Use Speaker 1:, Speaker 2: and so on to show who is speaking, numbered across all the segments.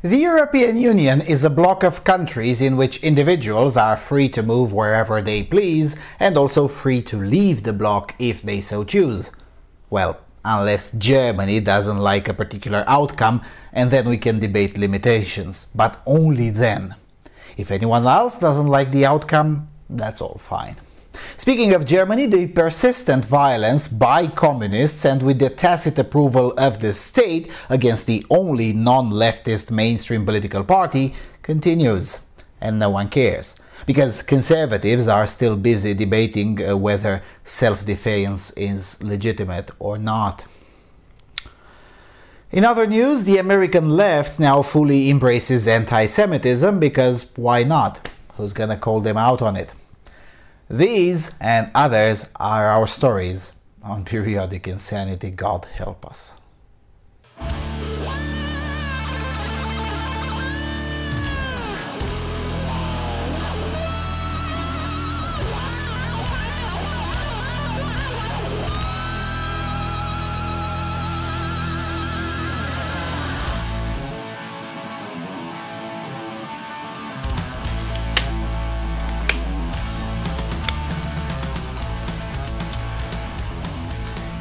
Speaker 1: The European Union is a bloc of countries in which individuals are free to move wherever they please and also free to leave the bloc if they so choose. Well, unless Germany doesn't like a particular outcome, and then we can debate limitations, but only then. If anyone else doesn't like the outcome, that's all fine. Speaking of Germany, the persistent violence by communists and with the tacit approval of the state against the only non-leftist mainstream political party continues. And no one cares. Because conservatives are still busy debating whether self-defense is legitimate or not. In other news, the American left now fully embraces anti-Semitism because why not? Who's gonna call them out on it? These and others are our stories on Periodic Insanity. God help us.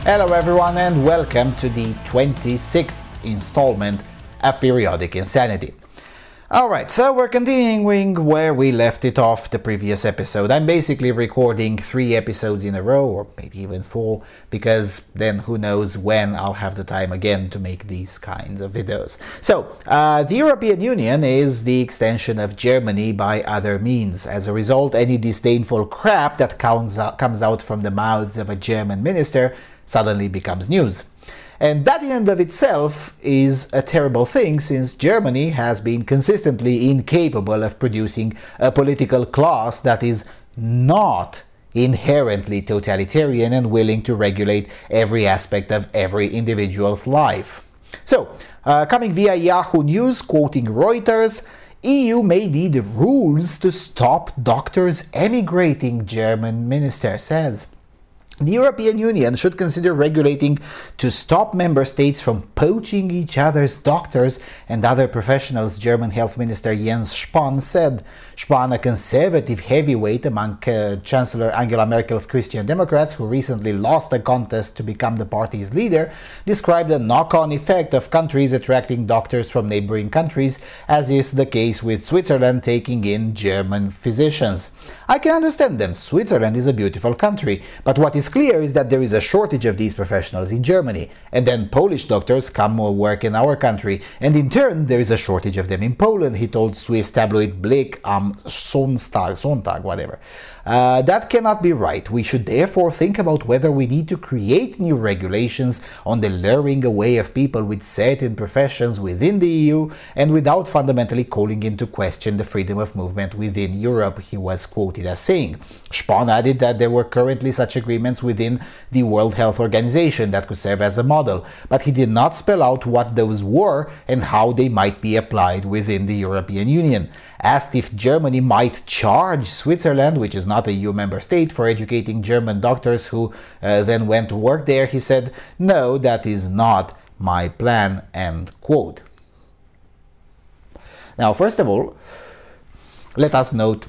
Speaker 1: Hello everyone and welcome to the 26th installment of Periodic Insanity. Alright, so we're continuing where we left it off the previous episode. I'm basically recording 3 episodes in a row, or maybe even 4, because then who knows when I'll have the time again to make these kinds of videos. So, the European Union is the extension of Germany by other means. As a result, any disdainful crap that comes out from the mouths of a German minister suddenly becomes news. And that in and of itself is a terrible thing, since Germany has been consistently incapable of producing a political class that is not inherently totalitarian and willing to regulate every aspect of every individual's life. So, coming via Yahoo News, quoting Reuters, EU may need rules to stop doctors emigrating, German minister says. The European Union should consider regulating to stop member states from poaching each other's doctors and other professionals, German Health Minister Jens Spahn said. Spahn, a conservative heavyweight among Chancellor Angela Merkel's Christian Democrats, who recently lost a contest to become the party's leader, described the knock-on effect of countries attracting doctors from neighboring countries, as is the case with Switzerland taking in German physicians. I can understand them. Switzerland is a beautiful country, but what is clear is that there is a shortage of these professionals in Germany, and then Polish doctors come or work in our country, and in turn there is a shortage of them in Poland, he told Swiss tabloid Blick am Sonntag, whatever. That cannot be right. We should therefore think about whether we need to create new regulations on the luring away of people with certain professions within the EU and without fundamentally calling into question the freedom of movement within Europe, he was quoted as saying. Spahn added that there were currently such agreements within the World Health Organization that could serve as a model, but he did not spell out what those were and how they might be applied within the European Union. Asked if Germany might charge Switzerland, which is not a EU member state, for educating German doctors who then went to work there, he said, "No, that is not my plan," end quote. Now, first of all, let us note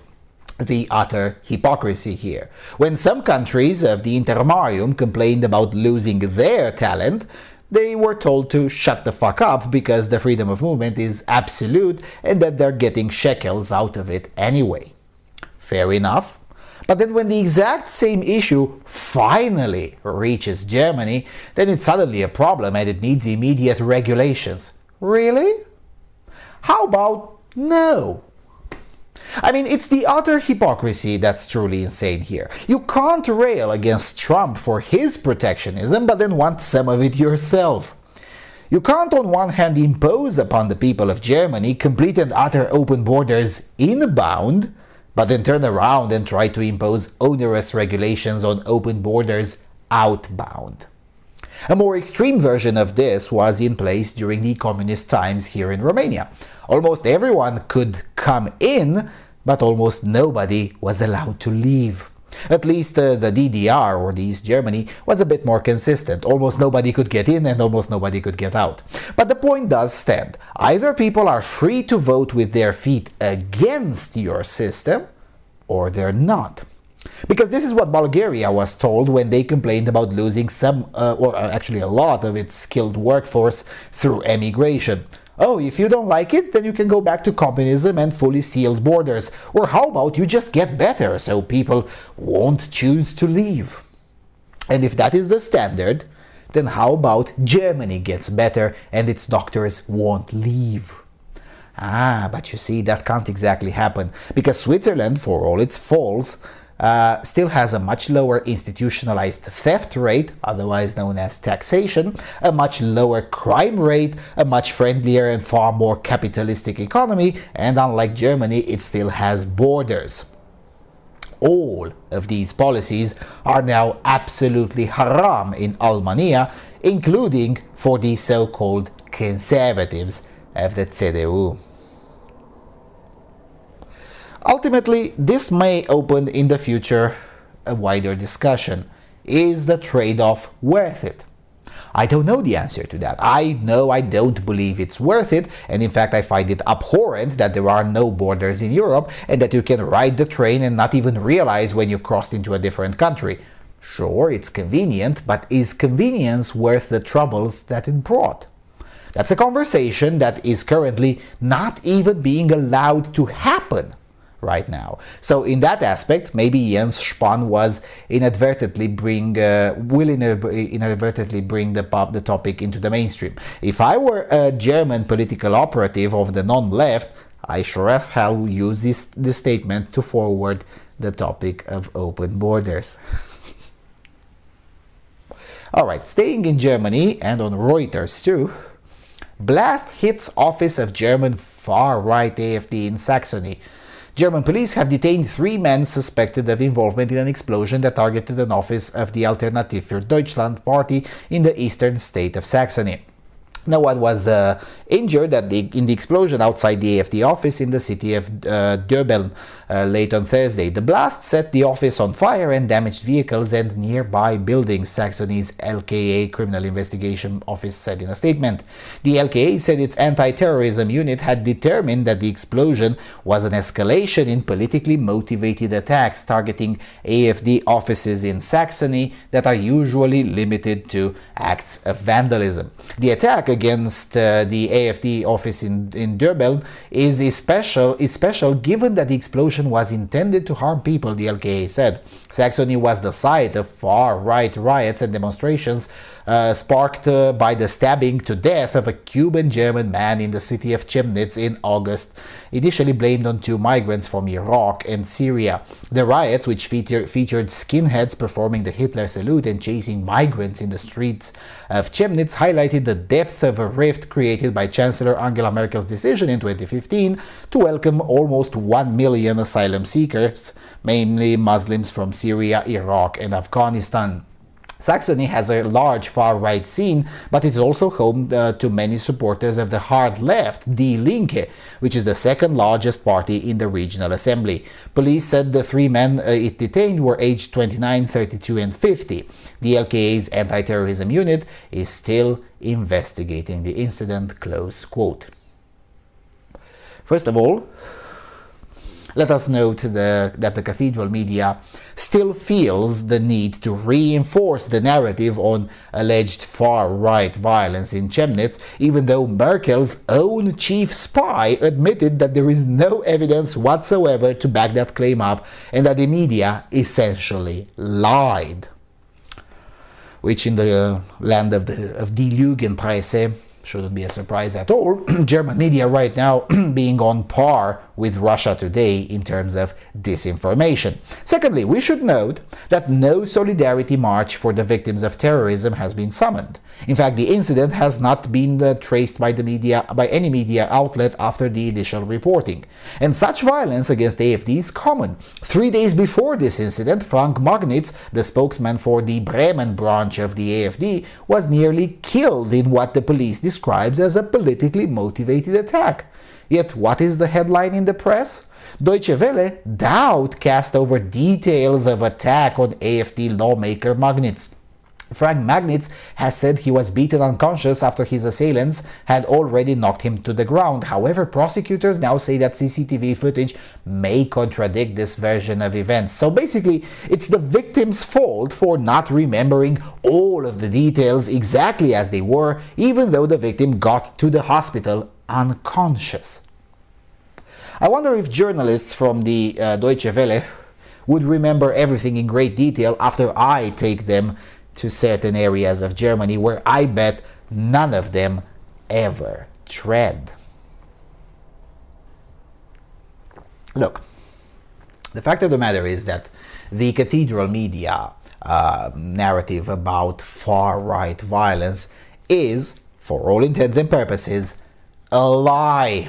Speaker 1: the utter hypocrisy here. When some countries of the Intermarium complained about losing their talent, they were told to shut the fuck up because the freedom of movement is absolute and that they're getting shekels out of it anyway. Fair enough. But then when the exact same issue finally reaches Germany, then it's suddenly a problem and it needs immediate regulations. Really? How about no? I mean, it's the utter hypocrisy that's truly insane here. You can't rail against Trump for his protectionism, but then want some of it yourself. You can't on one hand impose upon the people of Germany complete and utter open borders inbound, but then turn around and try to impose onerous regulations on open borders outbound. A more extreme version of this was in place during the communist times here in Romania. Almost everyone could come in, but almost nobody was allowed to leave. At least the DDR, or the East Germany, was a bit more consistent. Almost nobody could get in and almost nobody could get out. But the point does stand. Either people are free to vote with their feet against your system, or they're not. Because this is what Bulgaria was told when they complained about losing some, or actually a lot of its skilled workforce through emigration. Oh, if you don't like it, then you can go back to communism and fully sealed borders. Or how about you just get better so people won't choose to leave? And if that is the standard, then how about Germany gets better and its doctors won't leave? But you see, that can't exactly happen, because Switzerland, for all its faults, still has a much lower institutionalized theft rate, otherwise known as taxation, a much lower crime rate, a much friendlier and far more capitalistic economy, and unlike Germany, it still has borders. All of these policies are now absolutely haram in Al-Manya, including for the so-called conservatives of the CDU. Ultimately, this may open in the future a wider discussion. Is the trade-off worth it? I don't know the answer to that. I know I don't believe it's worth it, and in fact I find it abhorrent that there are no borders in Europe and that you can ride the train and not even realize when you crossed into a different country. Sure, it's convenient, but is convenience worth the troubles that it brought? That's a conversation that is currently not even being allowed to happen right now. So in that aspect, maybe Jens Spahn was inadvertently bring the topic into the mainstream. If I were a German political operative of the non-left, I sure as hell would use this statement to forward the topic of open borders. Alright, staying in Germany and on Reuters too, blast hits office of German far-right AfD in Saxony. German police have detained 3 men suspected of involvement in an explosion that targeted an office of the Alternative für Deutschland party in the eastern state of Saxony. No one was injured in the explosion outside the AfD office in the city of Döbeln late on Thursday. The blast set the office on fire and damaged vehicles and nearby buildings, Saxony's LKA Criminal Investigation Office said in a statement. The LKA said its anti-terrorism unit had determined that the explosion was an escalation in politically motivated attacks targeting AfD offices in Saxony that are usually limited to acts of vandalism. The attack against the AfD office in Döbeln is special given that the explosion was intended to harm people, the LKA said. Saxony was the site of far-right riots and demonstrations sparked by the stabbing to death of a Cuban-German man in the city of Chemnitz in August, initially blamed on 2 migrants from Iraq and Syria. The riots, which featured skinheads performing the Hitler salute and chasing migrants in the streets of Chemnitz, highlighted the depth of a rift created by Chancellor Angela Merkel's decision in 2015 to welcome almost 1 million asylum seekers, mainly Muslims from Syria, Iraq and Afghanistan. Saxony has a large far-right scene, but it's also home to many supporters of the hard left, Die Linke, which is the second largest party in the regional assembly. Police said the 3 men it detained were aged 29, 32 and 50. The LKA's anti-terrorism unit is still investigating the incident, close quote. First of all, let us note that the cathedral media still feels the need to reinforce the narrative on alleged far-right violence in Chemnitz, even though Merkel's own chief spy admitted that there is no evidence whatsoever to back that claim up and that the media essentially lied. Which in the land of Die Lügenpresse shouldn't be a surprise at all. German media right now being on par with Russia Today in terms of disinformation. Secondly, we should note that no solidarity march for the victims of terrorism has been summoned. In fact, the incident has not been traced by any media outlet after the initial reporting. And such violence against AfD is common. 3 days before this incident, Frank Magnitz, the spokesman for the Bremen branch of the AfD, was nearly killed in what the police described describes as a politically motivated attack. Yet what is the headline in the press? Deutsche Welle: doubt cast over details of attack on AfD lawmaker Magnitz. Frank Magnitz has said he was beaten unconscious after his assailants had already knocked him to the ground. However, prosecutors now say that CCTV footage may contradict this version of events. So basically, it's the victim's fault for not remembering all of the details exactly as they were, even though the victim got to the hospital unconscious. I wonder if journalists from the Deutsche Welle would remember everything in great detail after I take them to certain areas of Germany where I bet none of them ever tread. Look, the fact of the matter is that the cathedral media narrative about far-right violence is, for all intents and purposes, a lie.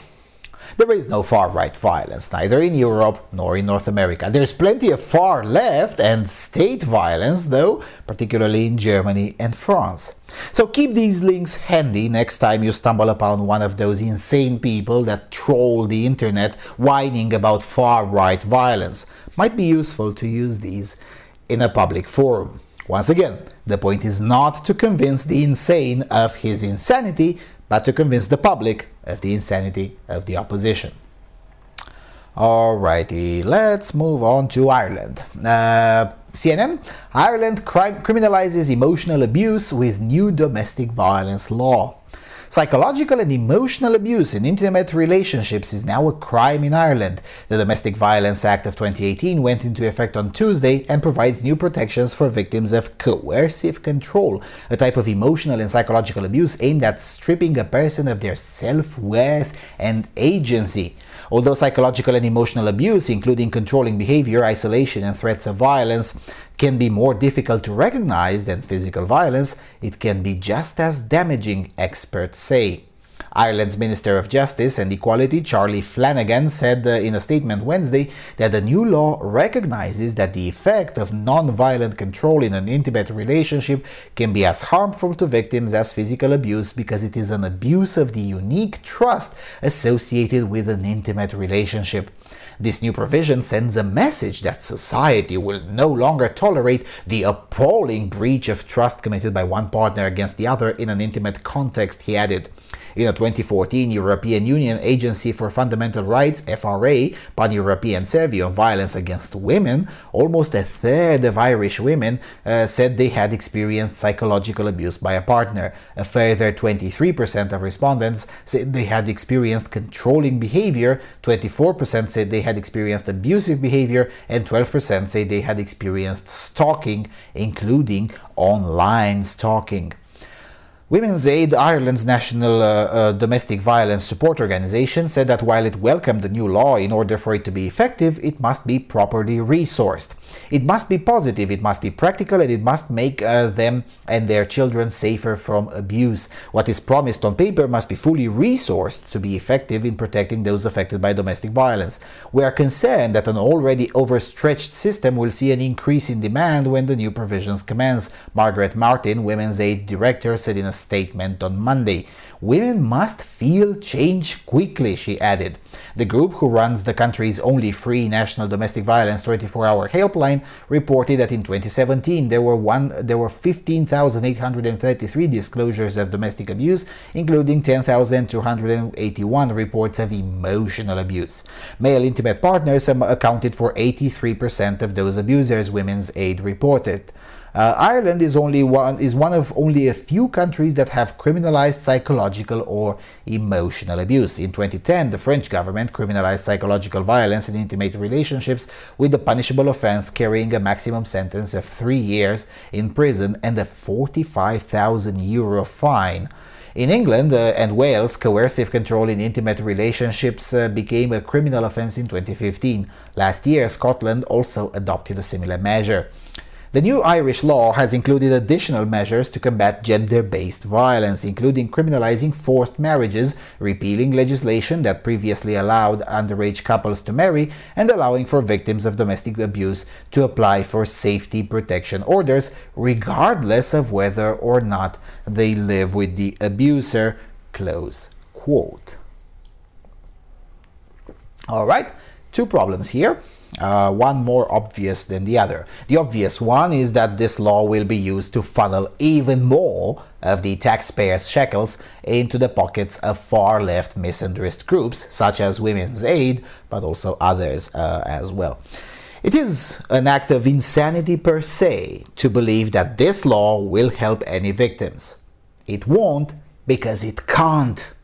Speaker 1: There is no far-right violence, neither in Europe nor in North America. There's plenty of far-left and state violence, though, particularly in Germany and France. So keep these links handy next time you stumble upon one of those insane people that troll the internet whining about far-right violence. Might be useful to use these in a public forum. Once again, the point is not to convince the insane of his insanity, but to convince the public of the insanity of the opposition. Alrighty, let's move on to Ireland. CNN, Ireland criminalizes emotional abuse with new domestic violence law. Psychological and emotional abuse in intimate relationships is now a crime in Ireland. The Domestic Violence Act of 2018 went into effect on Tuesday and provides new protections for victims of coercive control, a type of emotional and psychological abuse aimed at stripping a person of their self-worth and agency. Although psychological and emotional abuse, including controlling behavior, isolation, and threats of violence, can be more difficult to recognize than physical violence, it can be just as damaging, experts say. Ireland's Minister of Justice and Equality, Charlie Flanagan, said in a statement Wednesday that the new law recognizes that the effect of non-violent control in an intimate relationship can be as harmful to victims as physical abuse because it is an abuse of the unique trust associated with an intimate relationship. This new provision sends a message that society will no longer tolerate the appalling breach of trust committed by one partner against the other in an intimate context, he added. In a 2014 European Union Agency for Fundamental Rights (FRA) pan-European survey on violence against women, almost a third of Irish women said they had experienced psychological abuse by a partner. A further 23% of respondents said they had experienced controlling behavior, 24% said they had experienced abusive behavior, and 12% said they had experienced stalking, including online stalking. Women's Aid, Ireland's national domestic violence support organization, said that while it welcomed the new law, in order for it to be effective, it must be properly resourced. It must be positive, it must be practical, and it must make them and their children safer from abuse. What is promised on paper must be fully resourced to be effective in protecting those affected by domestic violence. We are concerned that an already overstretched system will see an increase in demand when the new provisions commence, Margaret Martin, Women's Aid director, said in a statement on Monday. Women must feel change quickly, she added. The group, who runs the country's only free national domestic violence 24-hour helpline, reported that in 2017 there were 15,833 disclosures of domestic abuse, including 10,281 reports of emotional abuse. Male intimate partners accounted for 83% of those abusers, Women's Aid reported. Ireland is one of only a few countries that have criminalized psychological or emotional abuse. In 2010, the French government criminalized psychological violence in intimate relationships, with the punishable offense carrying a maximum sentence of 3 years in prison and a €45,000 fine. In England and Wales, coercive control in intimate relationships became a criminal offense in 2015. Last year, Scotland also adopted a similar measure. The new Irish law has included additional measures to combat gender-based violence, including criminalizing forced marriages, repealing legislation that previously allowed underage couples to marry, and allowing for victims of domestic abuse to apply for safety protection orders, regardless of whether or not they live with the abuser, Close quote. Alright, two problems here. One more obvious than the other. The obvious one is that this law will be used to funnel even more of the taxpayers' shekels into the pockets of far-left misandrist groups, such as Women's Aid, but also others as well. It is an act of insanity per se to believe that this law will help any victims. It won't because it can't.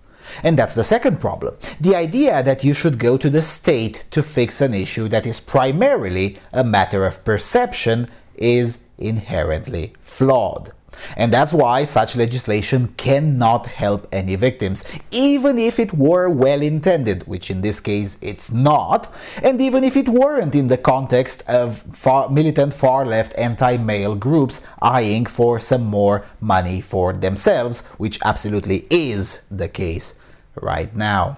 Speaker 1: And that's the second problem. The idea that you should go to the state to fix an issue that is primarily a matter of perception is inherently flawed. And that's why such legislation cannot help any victims, even if it were well-intended, which in this case it's not, and even if it weren't in the context of militant far-left anti-male groups eyeing for some more money for themselves, which absolutely is the case right now.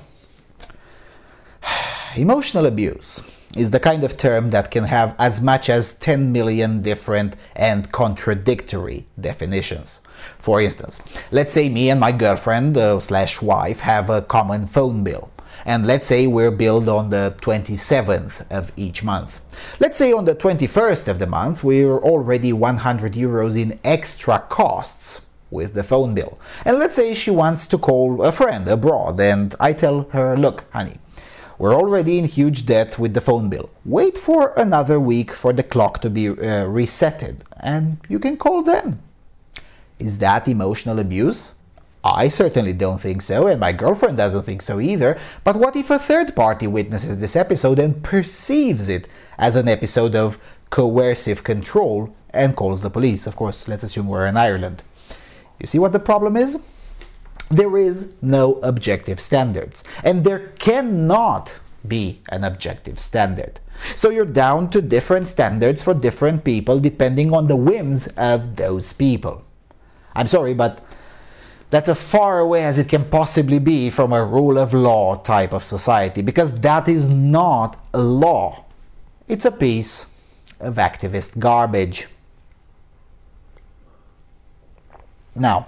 Speaker 1: Emotional abuse is the kind of term that can have as much as 10 million different and contradictory definitions. For instance, let's say me and my girlfriend slash wife have a common phone bill. And let's say we're billed on the 27th of each month. Let's say on the 21st of the month we're already 100 euros in extra costs with the phone bill. And let's say she wants to call a friend abroad and I tell her, look, honey, we're already in huge debt with the phone bill. Wait for another week for the clock to be resetted and you can call then. Is that emotional abuse? I certainly don't think so, and my girlfriend doesn't think so either. But what if a third party witnesses this episode and perceives it as an episode of coercive control and calls the police? Of course, let's assume we're in Ireland. You see what the problem is? There is no objective standards, and there cannot be an objective standard. So you're down to different standards for different people depending on the whims of those people. I'm sorry, but that's as far away as it can possibly be from a rule of law type of society, because that is not a law. It's a piece of activist garbage. Now,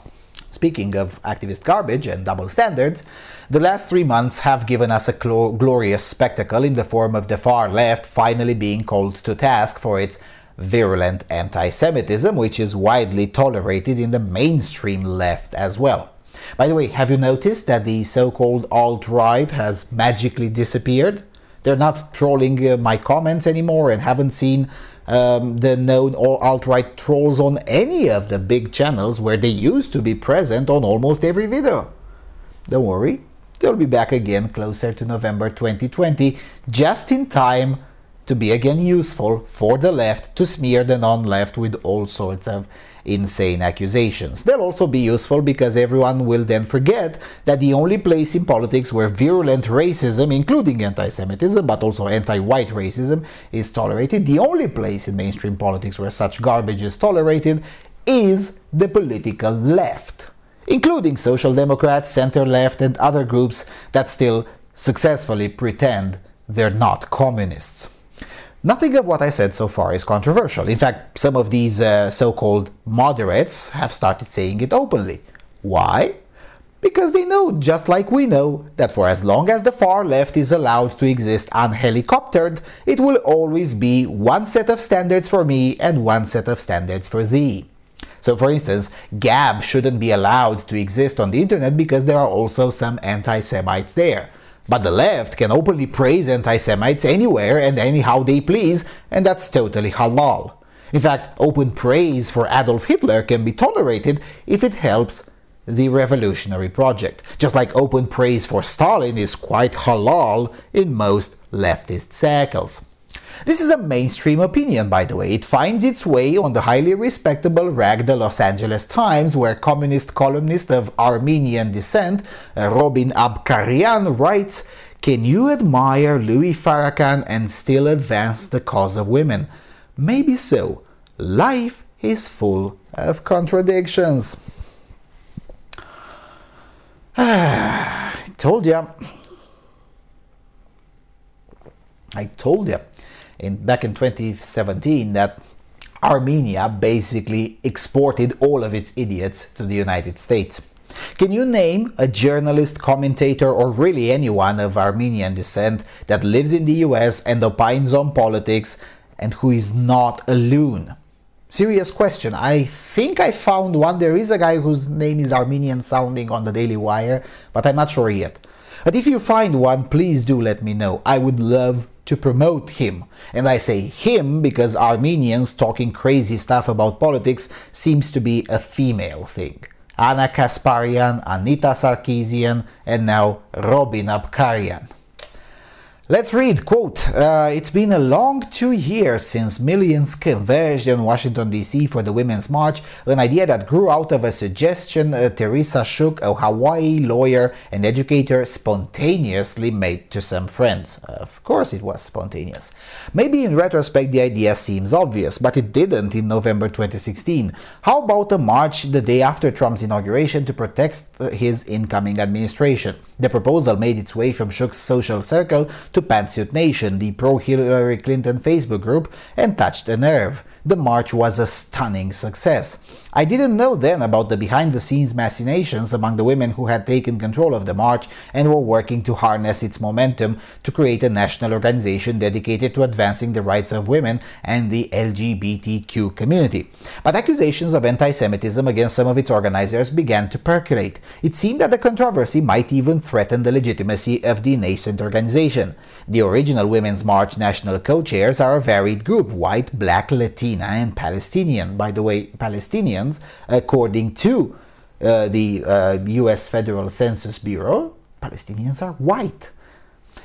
Speaker 1: speaking of activist garbage and double standards, the last 3 months have given us a glorious spectacle in the form of the far left finally being called to task for its virulent anti-Semitism, which is widely tolerated in the mainstream left as well. By the way, have you noticed that the so-called alt-right has magically disappeared? They're not trolling my comments anymore and haven't seen the known alt-right trolls on any of the big channels where they used to be present on almost every video. Don't worry, they'll be back again closer to November 2020, just in time to be again useful for the left to smear the non-left with all sorts of insane accusations. They'll also be useful because everyone will then forget that the only place in politics where virulent racism, including anti-Semitism, but also anti-white racism, is tolerated, the only place in mainstream politics where such garbage is tolerated is the political left, including social democrats, center-left, and other groups that still successfully pretend they're not communists. Nothing of what I said so far is controversial. In fact, some of these so-called moderates have started saying it openly. Why? Because they know, just like we know, that for as long as the far left is allowed to exist unhelicoptered, it will always be one set of standards for me and one set of standards for thee. So, for instance, Gab shouldn't be allowed to exist on the internet because there are also some anti-Semites there. But the left can openly praise anti-Semites anywhere and anyhow they please, and that's totally halal. In fact, open praise for Adolf Hitler can be tolerated if it helps the revolutionary project, just like open praise for Stalin is quite halal in most leftist circles. This is a mainstream opinion, by the way. It finds its way on the highly respectable rag The Los Angeles Times, where communist columnist of Armenian descent, Robin Abkarian, writes, "Can you admire Louis Farrakhan and still advance the cause of women? Maybe so. Life is full of contradictions." I told ya. Back in 2017 that Armenia basically exported all of its idiots to the United States. Can you name a journalist, commentator, or really anyone of Armenian descent that lives in the US and opines on politics and who is not a loon? Serious question. I think I found one. There is a guy whose name is Armenian sounding on the Daily Wire, but I'm not sure yet. But if you find one, please do let me know. I would love to promote him. And I say him because Armenians talking crazy stuff about politics seems to be a female thing. Anna Kasparian, Anita Sarkeesian, and now Robin Abkarian. Let's read, quote, it's been a long 2 years since millions converged in Washington, D.C. for the Women's March, an idea that grew out of a suggestion Teresa Shook, a Hawaii lawyer and educator, spontaneously made to some friends. Of course it was spontaneous. Maybe in retrospect the idea seems obvious, but it didn't in November 2016. How about a march the day after Trump's inauguration to protect his incoming administration? The proposal made its way from Shook's social circle to Pantsuit Nation, the pro-Hillary Clinton Facebook group, and touched a nerve. The march was a stunning success. I didn't know then about the behind-the-scenes machinations among the women who had taken control of the march and were working to harness its momentum to create a national organization dedicated to advancing the rights of women and the LGBTQ community. But accusations of anti-Semitism against some of its organizers began to percolate. It seemed that the controversy might even threaten the legitimacy of the nascent organization. The original Women's March national co-chairs are a varied group: white, black, Latina, and Palestinian. By the way, Palestinians, according to the US Federal Census Bureau, Palestinians are white.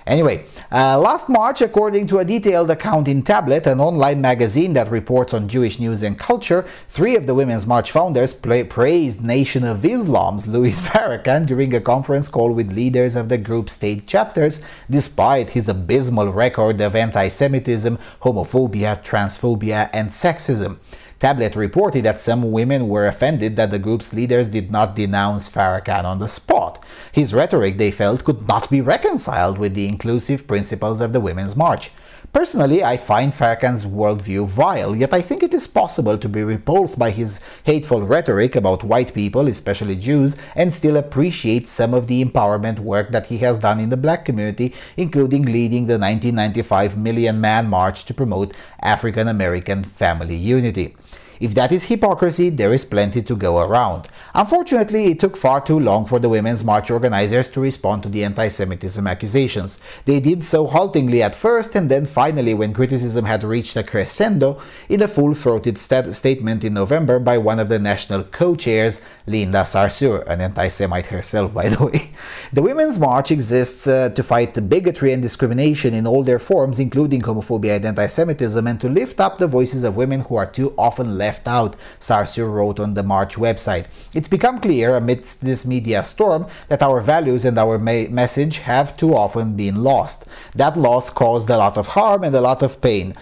Speaker 1: Anyway, last March, according to a detailed account in Tablet, an online magazine that reports on Jewish news and culture, 3 of the Women's March founders praised Nation of Islam's Louis Farrakhan during a conference call with leaders of the group's state chapters, despite his abysmal record of anti-Semitism, homophobia, transphobia, and sexism. Tablet reported that some women were offended that the group's leaders did not denounce Farrakhan on the spot. His rhetoric, they felt, could not be reconciled with the inclusive principles of the Women's March. Personally, I find Farrakhan's worldview vile, yet I think it is possible to be repulsed by his hateful rhetoric about white people, especially Jews, and still appreciate some of the empowerment work that he has done in the black community, including leading the 1995 Million Man March to promote African American family unity. If that is hypocrisy, there is plenty to go around. Unfortunately, it took far too long for the Women's March organizers to respond to the anti-Semitism accusations. They did so haltingly at first, and then finally, when criticism had reached a crescendo, in a full-throated statement in November by one of the national co-chairs, Linda Sarsour, an anti-Semite herself, by the way. The Women's March exists to fight bigotry and discrimination in all their forms, including homophobia and anti-Semitism, and to lift up the voices of women who are too often left out, Sarsour wrote on the March website. It's become clear amidst this media storm that our values and our message have too often been lost. That loss caused a lot of harm and a lot of pain.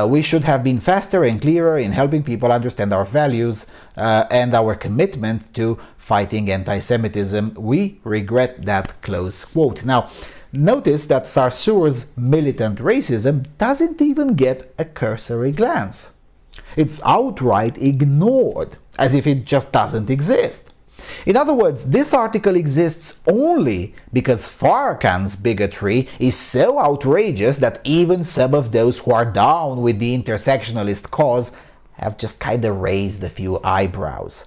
Speaker 1: We should have been faster and clearer in helping people understand our values and our commitment to fighting anti-Semitism. We regret that, close quote. Now, notice that Sarsour's militant racism doesn't even get a cursory glance. It's outright ignored, as if it just doesn't exist. In other words, this article exists only because Farrakhan's bigotry is so outrageous that even some of those who are down with the intersectionalist cause have just kinda raised a few eyebrows.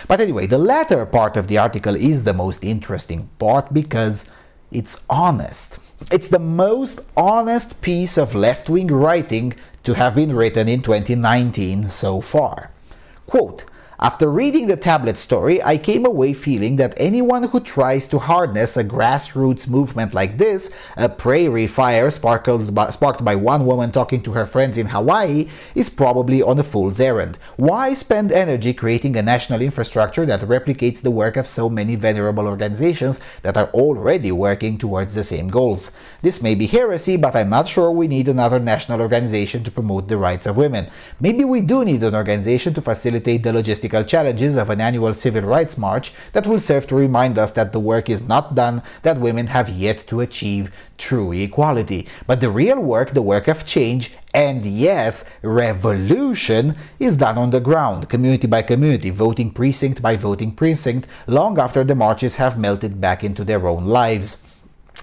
Speaker 1: But anyway, the latter part of the article is the most interesting part because it's honest. It's the most honest piece of left-wing writing to have been written in 2019 so far. Quote, after reading the Tablet story, I came away feeling that anyone who tries to harness a grassroots movement like this, a prairie fire sparked by one woman talking to her friends in Hawaii, is probably on a fool's errand. Why spend energy creating a national infrastructure that replicates the work of so many venerable organizations that are already working towards the same goals? This may be heresy, but I'm not sure we need another national organization to promote the rights of women. Maybe we do need an organization to facilitate the logistical political challenges of an annual civil rights march that will serve to remind us that the work is not done, that women have yet to achieve true equality. But the real work, the work of change, and yes, revolution, is done on the ground, community by community, voting precinct by voting precinct, long after the marches have melted back into their own lives.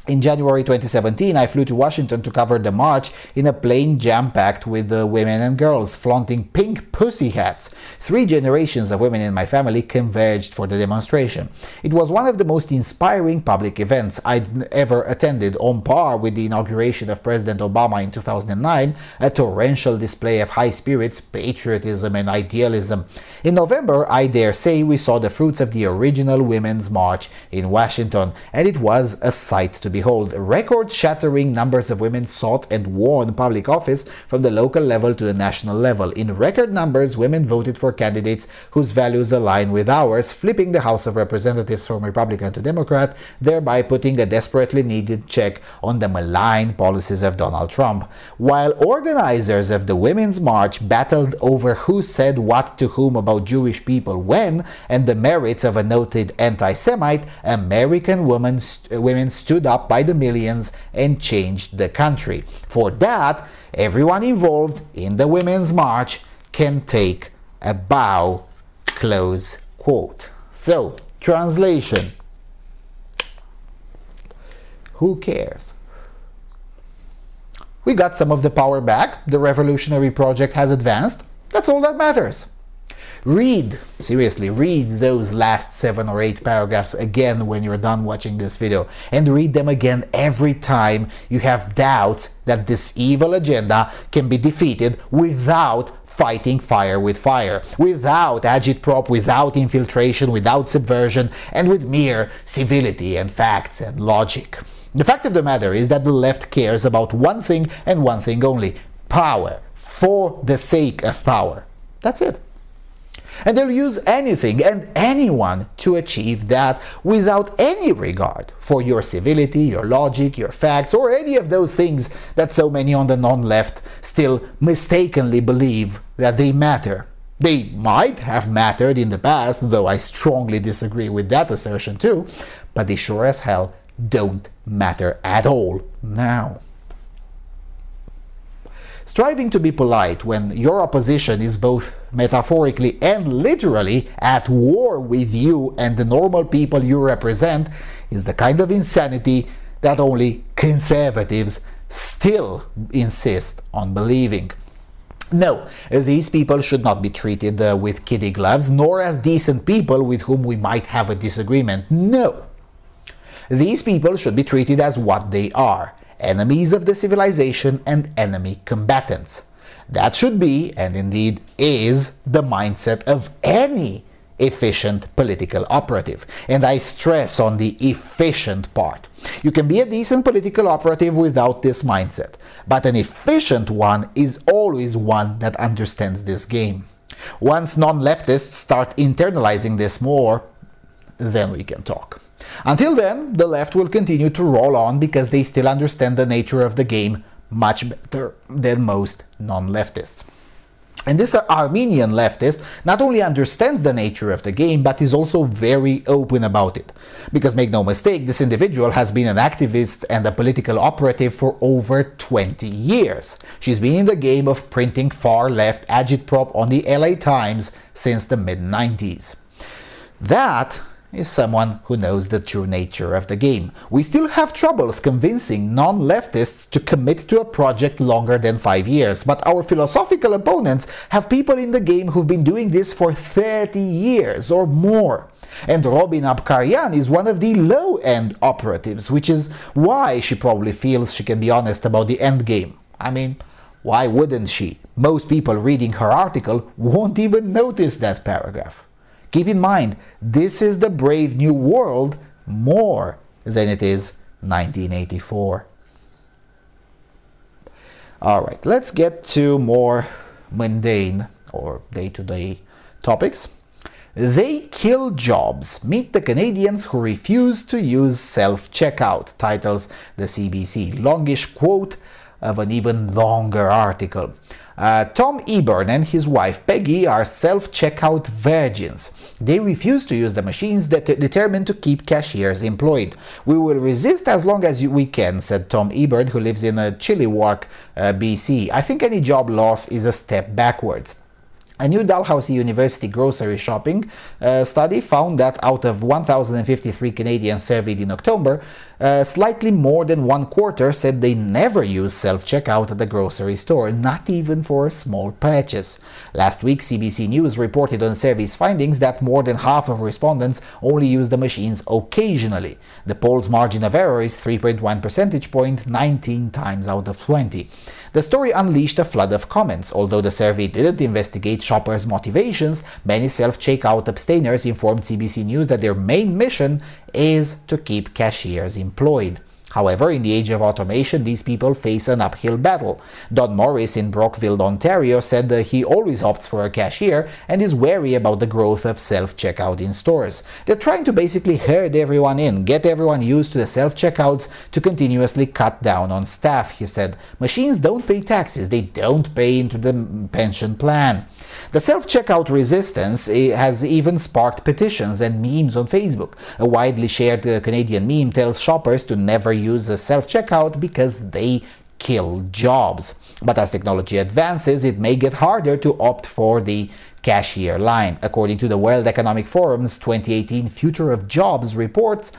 Speaker 1: In January 2017, I flew to Washington to cover the march in a plane jam-packed with women and girls flaunting pink pussy hats. 3 generations of women in my family converged for the demonstration. It was one of the most inspiring public events I'd ever attended, on par with the inauguration of President Obama in 2009, a torrential display of high spirits, patriotism, and idealism. In November, I dare say we saw the fruits of the original Women's March in Washington, and it was a sight to behold. Record-shattering numbers of women sought and won public office from the local level to the national level. In record numbers, women voted for candidates whose values align with ours, flipping the House of Representatives from Republican to Democrat, thereby putting a desperately needed check on the malign policies of Donald Trump. While organizers of the Women's March battled over who said what to whom about Jewish people when, and the merits of a noted anti-Semite, American women stood up by the millions and changed the country. For that, everyone involved in the Women's March can take a bow." Close quote. So, translation. Who cares? We got some of the power back, the revolutionary project has advanced, that's all that matters. Read, seriously, read those last 7 or 8 paragraphs again when you're done watching this video, and read them again every time you have doubts that this evil agenda can be defeated without fighting fire with fire, without agitprop, without infiltration, without subversion, and with mere civility and facts and logic. The fact of the matter is that the left cares about one thing and one thing only: power, for the sake of power. That's it. And they'll use anything and anyone to achieve that without any regard for your civility, your logic, your facts, or any of those things that so many on the non-left still mistakenly believe that they matter. They might have mattered in the past, though I strongly disagree with that assertion too, but they sure as hell don't matter at all now. Striving to be polite when your opposition is both metaphorically and literally at war with you and the normal people you represent is the kind of insanity that only conservatives still insist on believing. No, these people should not be treated with kiddie gloves, nor as decent people with whom we might have a disagreement. No. These people should be treated as what they are: enemies of the civilization and enemy combatants. That should be, and indeed is, the mindset of any efficient political operative. And I stress on the efficient part. You can be a decent political operative without this mindset, but an efficient one is always one that understands this game. Once non-leftists start internalizing this more, then we can talk. Until then, the left will continue to roll on because they still understand the nature of the game much better than most non-leftists. And this Armenian leftist not only understands the nature of the game, but is also very open about it. Because make no mistake, this individual has been an activist and a political operative for over 20 years. She's been in the game of printing far-left agitprop on the LA Times since the mid-90s. That is someone who knows the true nature of the game. We still have troubles convincing non-leftists to commit to a project longer than 5 years, but our philosophical opponents have people in the game who've been doing this for 30 years or more. And Robin Abkaryan is one of the low-end operatives, which is why she probably feels she can be honest about the end game. I mean, why wouldn't she? Most people reading her article won't even notice that paragraph. Keep in mind, this is the brave new world more than it is 1984. Alright, let's get to more mundane or day-to-day topics. They kill jobs. Meet the Canadians who refuse to use self-checkout, titles the CBC. Longish quote of an even longer article. Tom Eburn and his wife Peggy are self-checkout virgins. They refuse to use the machines that are determined to keep cashiers employed. "We will resist as long as we can," said Tom Eburn, who lives in Chilliwack, BC. "I think any job loss is a step backwards." A new Dalhousie University grocery shopping study found that out of 1,053 Canadians surveyed in October, slightly more than one quarter said they never use self-checkout at the grocery store, not even for a small purchase. Last week, CBC News reported on the survey's findings that more than half of respondents only use the machines occasionally. The poll's margin of error is 3.1 percentage point, 19 times out of 20. The story unleashed a flood of comments. Although the survey didn't investigate shoppers' motivations, many self-checkout abstainers informed CBC News that their main mission is to keep cashiers employed. However, in the age of automation, these people face an uphill battle. Don Morris in Brockville, Ontario, said that he always opts for a cashier and is wary about the growth of self-checkout in stores. "They're trying to basically herd everyone in, get everyone used to the self-checkouts to continuously cut down on staff," he said. "Machines don't pay taxes, they don't pay into the pension plan." The self-checkout resistance has even sparked petitions and memes on Facebook. A widely shared Canadian meme tells shoppers to never use a self-checkout because they kill jobs. But as technology advances, it may get harder to opt for the cashier line. According to the World Economic Forum's 2018 Future of Jobs reports,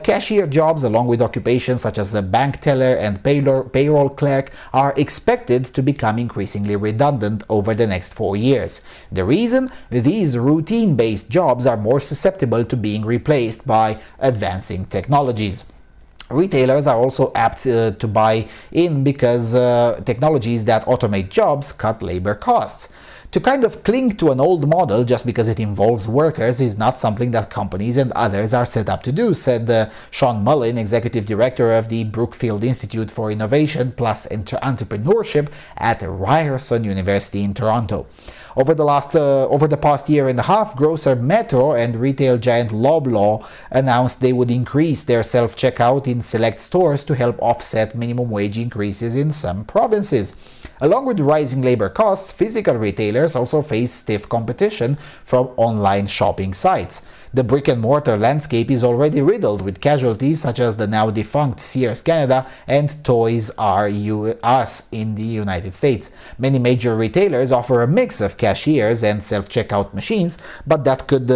Speaker 1: cashier jobs, along with occupations such as the bank teller and payroll clerk, are expected to become increasingly redundant over the next 4 years. The reason? These routine-based jobs are more susceptible to being replaced by advancing technologies. Retailers are also apt to buy in because technologies that automate jobs cut labor costs. To kind of cling to an old model just because it involves workers is not something that companies and others are set up to do, said Sean Mullin, Executive Director of the Brookfield Institute for Innovation plus Entrepreneurship at Ryerson University in Toronto. Over the past year and a half, grocer Metro and retail giant Loblaw announced they would increase their self-checkout in select stores to help offset minimum wage increases in some provinces. Along with rising labor costs, physical retailers also face stiff competition from online shopping sites. The brick-and-mortar landscape is already riddled with casualties such as the now defunct Sears Canada and Toys R Us in the United States. Many major retailers offer a mix of cashiers and self-checkout machines, but that could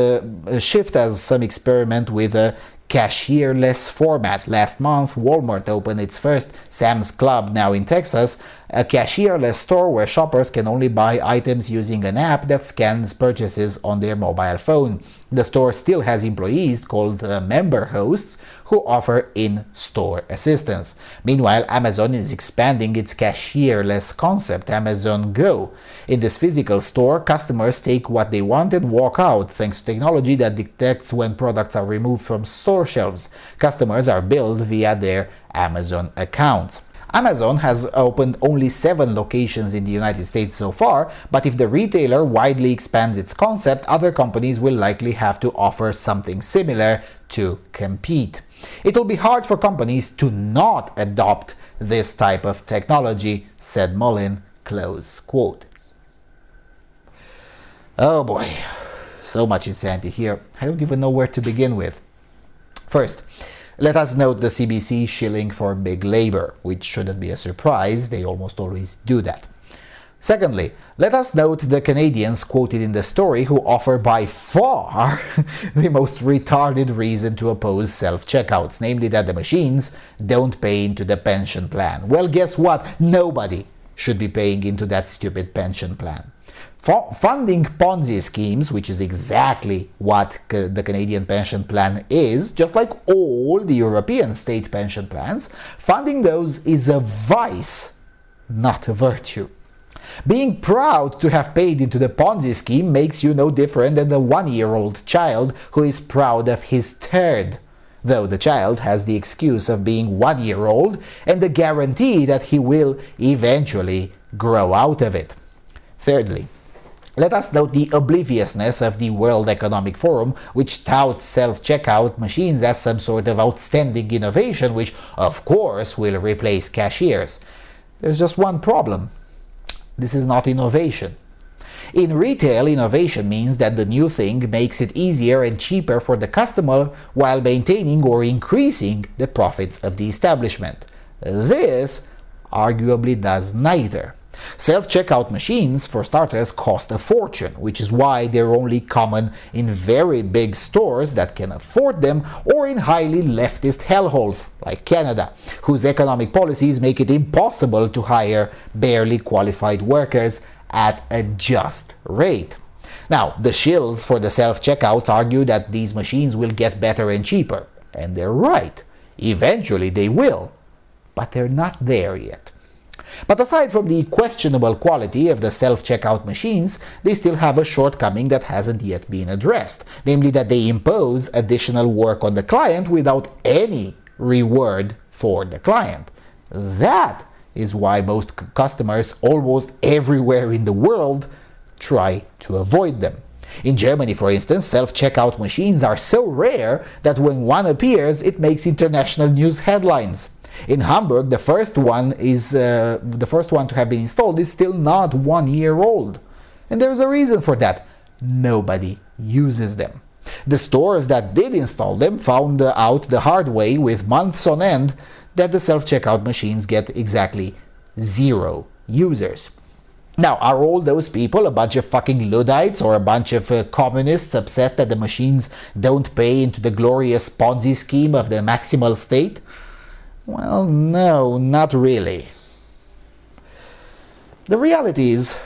Speaker 1: shift as some experiment with a cashierless format. Last month, Walmart opened its first Sam's Club, now in Texas, a cashierless store where shoppers can only buy items using an app that scans purchases on their mobile phone. The store still has employees called member hosts who offer in-store assistance. Meanwhile, Amazon is expanding its cashierless concept, Amazon Go. In this physical store, customers take what they want and walk out thanks to technology that detects when products are removed from store shelves. Customers are billed via their Amazon accounts. Amazon has opened only 7 locations in the United States so far, but if the retailer widely expands its concept, other companies will likely have to offer something similar to compete. It will be hard for companies to not adopt this type of technology, said Mullin, close quote. Oh boy, so much insanity here. I don't even know where to begin with. First, let us note the CBC shilling for big labor, which shouldn't be a surprise, they almost always do that. Secondly, let us note the Canadians quoted in the story who offer by far the most retarded reason to oppose self-checkouts, namely that the machines don't pay into the pension plan. Well, guess what? Nobody should be paying into that stupid pension plan. Funding Ponzi schemes, which is exactly what the Canadian pension plan is, just like all the European state pension plans, funding those is a vice, not a virtue. Being proud to have paid into the Ponzi scheme makes you no different than the 1-year-old child who is proud of his turd, though the child has the excuse of being 1-year-old and the guarantee that he will eventually grow out of it. Thirdly, let us note the obliviousness of the World Economic Forum, which touts self-checkout machines as some sort of outstanding innovation which, of course, will replace cashiers. There's just one problem. This is not innovation. In retail, innovation means that the new thing makes it easier and cheaper for the customer while maintaining or increasing the profits of the establishment. This arguably does neither. Self-checkout machines, for starters, cost a fortune, which is why they're only common in very big stores that can afford them or in highly leftist hellholes like Canada, whose economic policies make it impossible to hire barely qualified workers at a just rate. Now, the shills for the self-checkouts argue that these machines will get better and cheaper, and they're right. Eventually they will, but they're not there yet. But aside from the questionable quality of the self-checkout machines, they still have a shortcoming that hasn't yet been addressed, namely that they impose additional work on the client without any reward for the client. That is why most customers almost everywhere in the world try to avoid them. In Germany, for instance, self-checkout machines are so rare that when one appears, it makes international news headlines. In Hamburg, the first one to have been installed is still not 1 year old. And there's a reason for that. Nobody uses them. The stores that did install them found out the hard way with months on end that the self-checkout machines get exactly 0 users. Now, are all those people a bunch of fucking luddites or a bunch of communists upset that the machines don't pay into the glorious Ponzi scheme of the maximal state? Well, no, not really. The reality is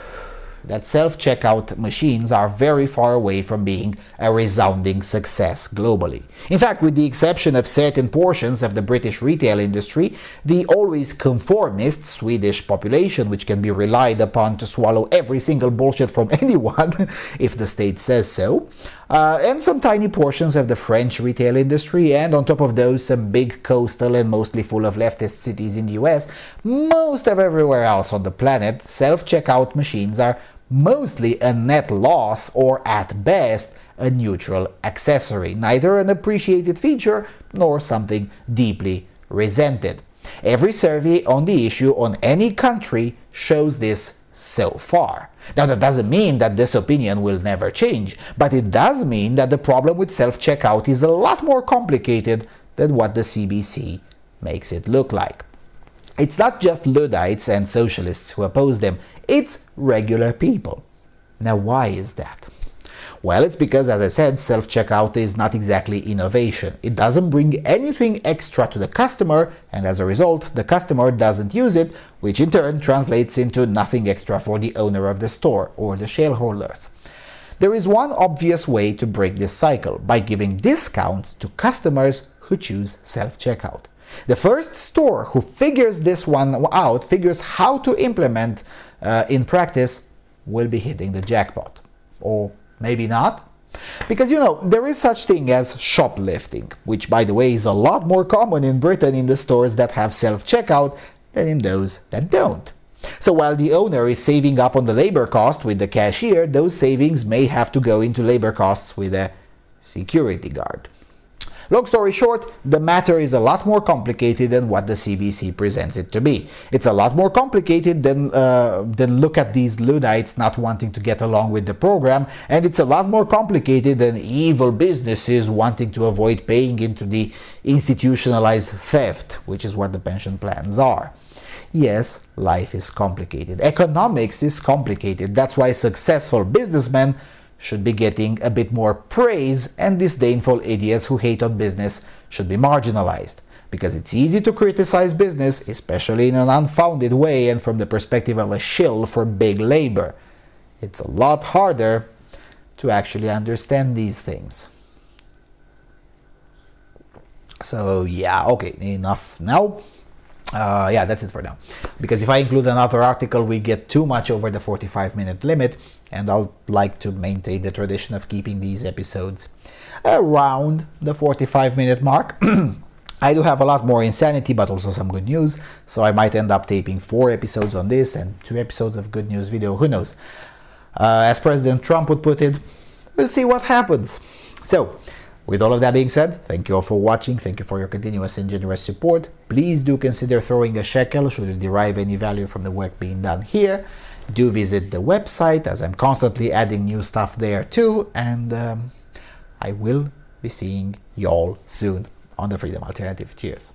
Speaker 1: that self-checkout machines are very far away from being a resounding success globally. In fact, with the exception of certain portions of the British retail industry, the always conformist Swedish population, which can be relied upon to swallow every single bullshit from anyone, if the state says so, and some tiny portions of the French retail industry, and on top of those some big coastal and mostly full of leftist cities in the US, most of everywhere else on the planet, self-checkout machines are mostly a net loss or at best a neutral accessory, neither an appreciated feature nor something deeply resented. Every survey on the issue on any country shows this so far. Now, that doesn't mean that this opinion will never change, but it does mean that the problem with self-checkout is a lot more complicated than what the CBC makes it look like. It's not just luddites and socialists who oppose them, it's regular people. Now, why is that? Well, it's because, as I said, self-checkout is not exactly innovation. It doesn't bring anything extra to the customer, and as a result, the customer doesn't use it, which in turn translates into nothing extra for the owner of the store or the shareholders. There is one obvious way to break this cycle, by giving discounts to customers who choose self-checkout. The first store who figures this one out, figures how to implement in practice, will be hitting the jackpot. Or maybe not. Because, you know, there is such thing as shoplifting, which, by the way, is a lot more common in Britain in the stores that have self-checkout than in those that don't. So while the owner is saving up on the labor cost with the cashier, those savings may have to go into labor costs with a security guard. Long story short, the matter is a lot more complicated than what the CBC presents it to be. It's a lot more complicated than look at these luddites not wanting to get along with the program, and it's a lot more complicated than evil businesses wanting to avoid paying into the institutionalized theft, which is what the pension plans are. Yes, life is complicated. Economics is complicated. That's why successful businessmen should be getting a bit more praise, and disdainful idiots who hate on business should be marginalized. Because it's easy to criticize business, especially in an unfounded way and from the perspective of a shill for big labor. It's a lot harder to actually understand these things. So yeah, okay, enough now. Yeah, that's it for now. Because if I include another article, we get too much over the 45-minute limit, and I'll like to maintain the tradition of keeping these episodes around the 45-minute mark. I do have a lot more insanity, but also some good news, so I might end up taping 4 episodes on this and 2 episodes of good news video, who knows. As President Trump would put it, we'll see what happens. So, With all of that being said, thank you all for watching, thank you for your continuous and generous support. Please do consider throwing a shekel should you derive any value from the work being done here. Do visit the website, as I'm constantly adding new stuff there too, and I will be seeing you all soon on the Freedom Alternative. Cheers.